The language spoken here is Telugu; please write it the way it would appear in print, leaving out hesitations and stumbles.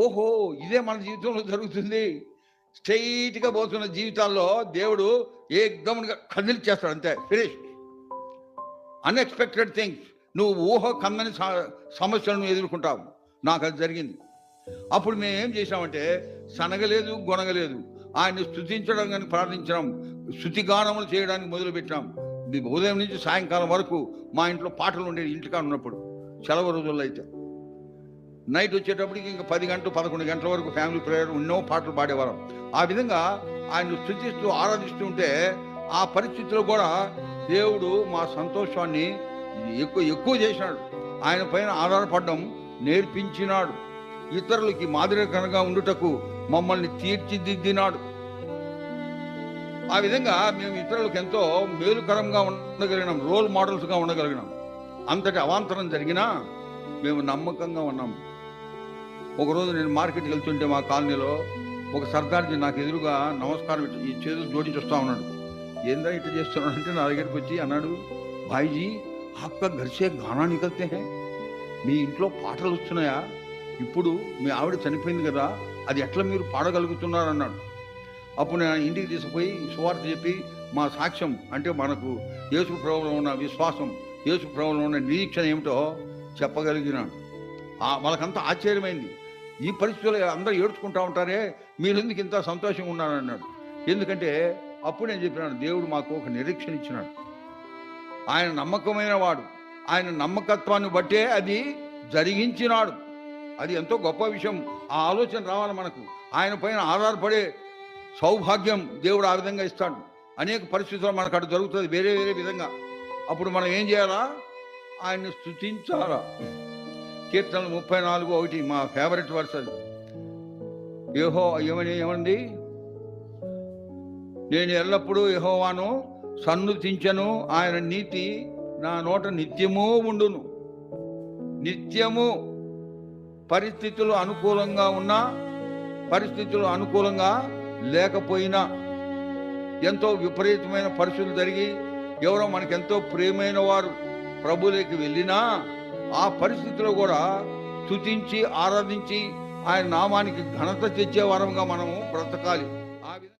ఓహో, ఇదే మన జీవితంలో జరుగుతుంది. స్ట్రైట్గా పోతున్న జీవితాల్లో దేవుడు ఏకదమ్ముగా కదిలిచ్చేస్తాడు, అంతే, ఫినిష్. అన్ఎక్స్పెక్టెడ్ థింగ్స్, నువ్వు ఊహ కందని సమస్యలను ఎదుర్కొంటావు. నాకు అది జరిగింది. అప్పుడు మేము ఏం చేసామంటే, సనగలేదు గొనగలేదు, ఆయన్ని స్తుతించడం కానీ ప్రార్థించడం, స్తుతిగానములు చేయడానికి మొదలుపెట్టాం. ఉదయం నుంచి సాయంకాలం వరకు మా ఇంట్లో పాటలు ఉండేవి. ఇంటికాడ ఉన్నప్పుడు సెలవు రోజుల్లో అయితే నైట్ వచ్చేటప్పటికి ఇంకా 10 గంటలు 11 గంటల వరకు ఫ్యామిలీ ప్రేయర్, ఎన్నో పాటలు పాడేవారం. ఆ విధంగా ఆయన స్తుతిస్తూ ఆరాధిస్తూ ఉంటే ఆ పరిస్థితిలో కూడా దేవుడు మా సంతోషాన్ని ఎక్కువ చేసినాడు. ఆయన పైన ఆధారపడడం నేర్పించినాడు. ఇతరులకి మాదిరికరంగా ఉండుటకు మమ్మల్ని తీర్చిదిద్దినాడు. ఆ విధంగా మేము ఇతరులకు ఎంతో మేలుకరంగా ఉండగలిగినాం, రోల్ మోడల్స్గా ఉండగలిగినాం. అంతటి అవాంతరం జరిగినా మేము నమ్మకంగా ఉన్నాం. ఒకరోజు నేను మార్కెట్కి వెళ్తుంటే మా కాలనీలో ఒక సర్దార్జీ నాకు ఎదురుగా నమస్కారం ఈ చేతులు జోడించి వస్తా ఉన్నాడు. ఏందా ఇట్లా చేస్తున్నాడు అంటే నా దగ్గరికి వచ్చి అన్నాడు, భాయిజీ ఆప్కా ఘర్ సే గానా నికల్తే హై, మీ ఇంట్లో పాటలు వస్తున్నాయా? ఇప్పుడు మీ ఆవిడ చనిపోయింది కదా, అది ఎట్లా మీరు పాడగలుగుతున్నారు అన్నాడు. అప్పుడు నేను ఇంటికి తీసుకుపోయి సువార్త చెప్పి మా సాక్ష్యం అంటే మనకు యేసు ప్రభువులో ఉన్న విశ్వాసం, యేసు ప్రభువులో ఉన్న నిరీక్షణ ఏమిటో చెప్పగలిగినాను. వాళ్ళకంతా ఆశ్చర్యమైంది. ఈ పరిస్థితుల్లో అందరూ ఏడ్చుకుంటా ఉంటారే, మీరు ఎందుకు ఇంత సంతోషంగా ఉన్నారన్నాడు. ఎందుకంటే అప్పుడు నేను చెప్పినాను, దేవుడు మాకు ఒక నిరీక్షణ ఇచ్చినాడు. ఆయన నమ్మకమైన వాడు, ఆయన నమ్మకత్వాన్ని బట్టే అది జరిగించినాడు. అది ఎంతో గొప్ప విషయం. ఆ ఆలోచన రావాలి మనకు. ఆయన పైన ఆధారపడే సౌభాగ్యం దేవుడు ఆ విధంగా ఇస్తాడు. అనేక పరిస్థితుల్లో మనకు అటు జరుగుతుంది వేరే వేరే విధంగా. అప్పుడు మనం ఏం చేయాలా? ఆయన్ని స్తుతించాలా. కీర్తనలు 34:1 మా ఫేవరెట్ వర్స్ అది. ఏమండి, నేను ఎల్లప్పుడూ యెహోవాను సన్నుతించను, ఆయన నీతి నా నోట నిత్యము ఉండును. నిత్యము. పరిస్థితులు అనుకూలంగా ఉన్నా, పరిస్థితులు అనుకూలంగా లేకపోయినా, ఎంతో విపరీతమైన పరిస్థితులు జరిగి ఎవరో మనకెంతో ప్రియమైన వారు ప్రభువులోకి వెళ్ళినా ఆ పరిస్థితిలో కూడా స్తుతించి ఆరాధించి ఆయన నామానికి ఘనత తెచ్చే వారంగా మనము బ్రతకాలి.